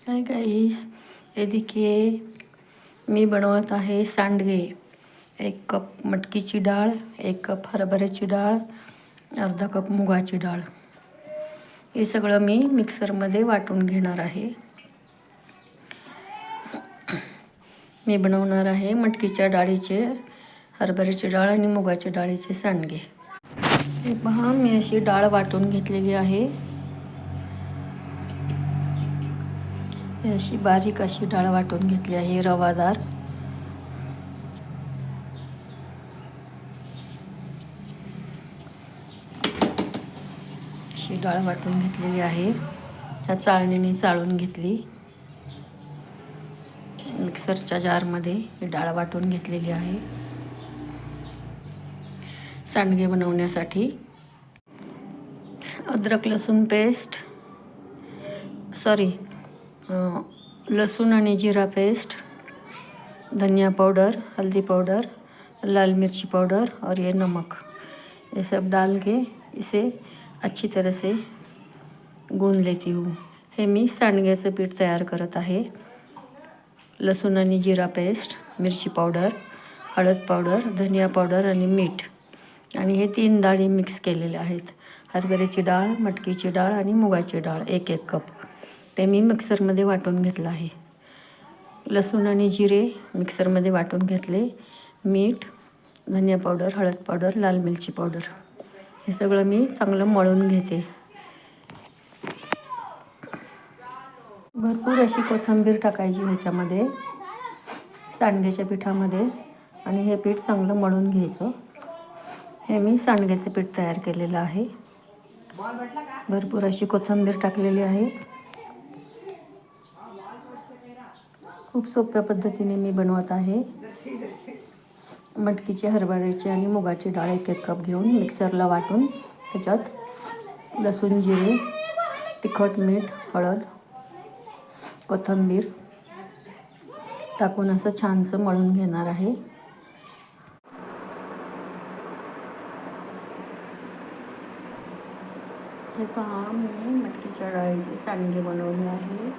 Hi guys, ये देखिए मी बनवत आहे सांडगे। 1 कप मटकीची डाळ, 1 कप हरभऱ्याची डाळ, अर्धा कप मुगाची डाळ। हे सगळं मी मिक्सरमध्ये वाटून घेणार आहे। मी बनवणार आहे मटकीच्या डाळीचे, हरभऱ्याची डाळ आणि मुगाच्या डाळीचे सांडगे। हे पहा, मी अशी डाळ वाटून घेतलेली आहे। अशी बारीक अशी डाळ वाटून घेतली आहे, रवादार। अशी डाळ वाटून घेतलेली आहे। ह्या चाळणीने चाळून घेतली। मिक्सरच्या जारमध्ये ही डाळ वाटून घेतलेली आहे सांडगे बनवण्यासाठी। अद्रक लसूण पेस्ट, लहसुन आणि जीरा पेस्ट, धनिया पाउडर, हल्दी पाउडर, लाल मिर्ची पाउडर और ये नमक, ये सब डाल के इसे अच्छी तरह से गूंद लेती हूँ। हे मी सांडग्याचं पीठ तयार करत आहे। लसूण आणि जीरा पेस्ट, मिरची पावडर, हळद पावडर, धनिया पावडर आणि मीठ, आणि हे 3 डाळी मिक्स केलेल्या आहेत। हरभऱ्याची डाळ, मटकीची डाळ आणि मुगाची डाळ 1-1 कप, ते मी मिक्सरमध्ये वाटून घेतलं आहे। लसूण आणि जिरे मिक्सरमध्ये वाटून घेतले। मीठ, धनिया पावडर, हळद पावडर, लाल मिरची पावडर, हे सगळं मी चांगलं मळून घेते। भरपूर अशी कोथिंबीर टाकायची ह्याच्यामध्ये, सांडग्याच्या पिठामध्ये, आणि हे पीठ चांगलं मळून घ्यायचं। हे मी सांडग्याचं पीठ तयार केलेलं आहे। भरपूर अशी कोथिंबीर टाकलेली आहे। खूप सोप्या पद्धतीने मी बनवत आहे। मटकीची, हरभऱ्याची आणि मुगाची डाळ 1-1 कप घेऊन मिक्सरला वाटून त्याच्यात लसूण, जिरे, तिखट, मीठ, हळद, कोथिंबीर टाकून असं छानसं मळून घेणार आहे। हे पहा, मी मटकीच्या डाळीचे सांडगे बनवले आहे।